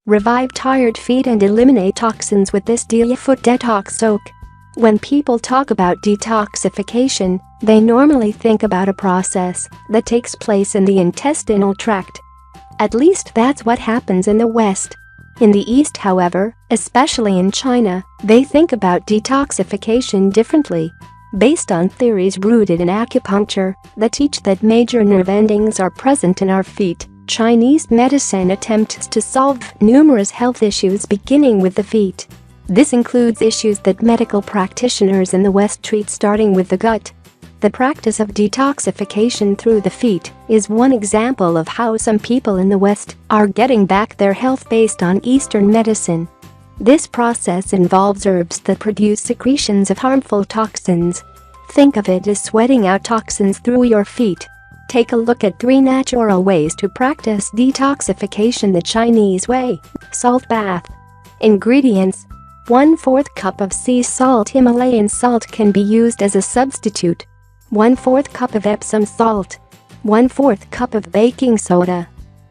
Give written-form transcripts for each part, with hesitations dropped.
Revive tired feet and eliminate toxins with this foot detox soak. When people talk about detoxification, they normally think about a process that takes place in the intestinal tract. At least that's what happens in the West. In the East, however, especially in China, they think about detoxification differently. Based on theories rooted in acupuncture that teach that major nerve endings are present in our feet, Chinese medicine attempts to solve numerous health issues beginning with the feet. This includes issues that medical practitioners in the West treat starting with the gut. The practice of detoxification through the feet is one example of how some people in the West are getting back their health based on Eastern medicine. This process involves herbs that produce secretions of harmful toxins. Think of it as sweating out toxins through your feet. Take a look at 3 natural ways to practice detoxification the Chinese way. Salt bath. Ingredients: 1/4 cup of sea salt. Himalayan salt can be used as a substitute. 1/4 cup of Epsom salt. 1/4 cup of baking soda.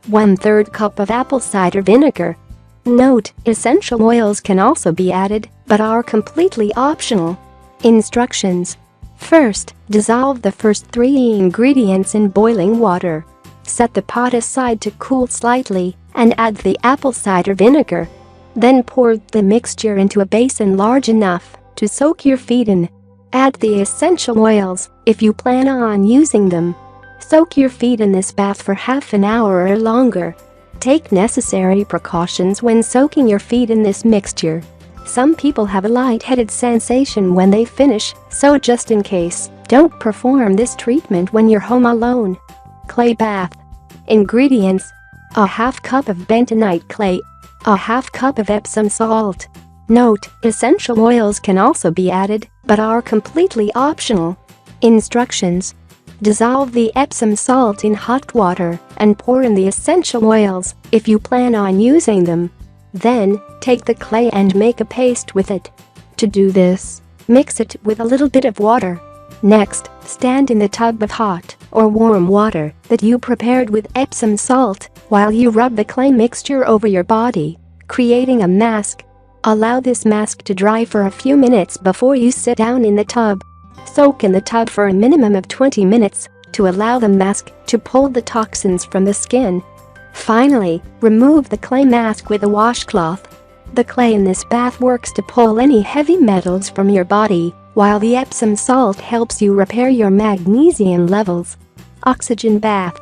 1/3 cup of apple cider vinegar. Note: essential oils can also be added, but are completely optional. Instructions: first, dissolve the first 3 ingredients in boiling water. Set the pot aside to cool slightly and add the apple cider vinegar. Then pour the mixture into a basin large enough to soak your feet in. Add the essential oils if you plan on using them. Soak your feet in this bath for half an hour or longer. Take necessary precautions when soaking your feet in this mixture. Some people have a lightheaded sensation when they finish, so just in case, don't perform this treatment when you're home alone. Clay bath. Ingredients: a half cup of bentonite clay. A half cup of Epsom salt. Note: essential oils can also be added, but are completely optional. Instructions: dissolve the Epsom salt in hot water and pour in the essential oils if you plan on using them. Then, take the clay and make a paste with it. To do this, mix it with a little bit of water. Next, stand in the tub of hot or warm water that you prepared with Epsom salt while you rub the clay mixture over your body, creating a mask. Allow this mask to dry for a few minutes before you sit down in the tub. Soak in the tub for a minimum of 20 minutes to allow the mask to pull the toxins from the skin. Finally, remove the clay mask with a washcloth. The clay in this bath works to pull any heavy metals from your body, while the Epsom salt helps you repair your magnesium levels. Oxygen bath.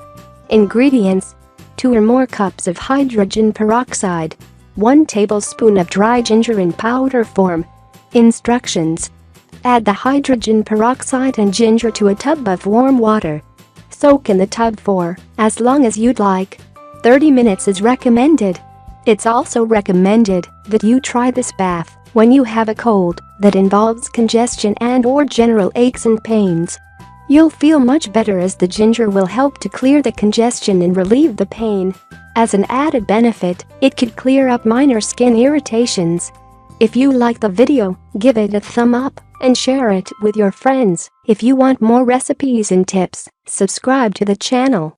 Ingredients: 2 or more cups of hydrogen peroxide. 1 tablespoon of dry ginger in powder form. Instructions: add the hydrogen peroxide and ginger to a tub of warm water. Soak in the tub for as long as you'd like. 30 minutes is recommended. It's also recommended that you try this bath when you have a cold that involves congestion and/or general aches and pains. You'll feel much better as the ginger will help to clear the congestion and relieve the pain. As an added benefit, it could clear up minor skin irritations. If you like the video, give it a thumb up and share it with your friends. If you want more recipes and tips, subscribe to the channel.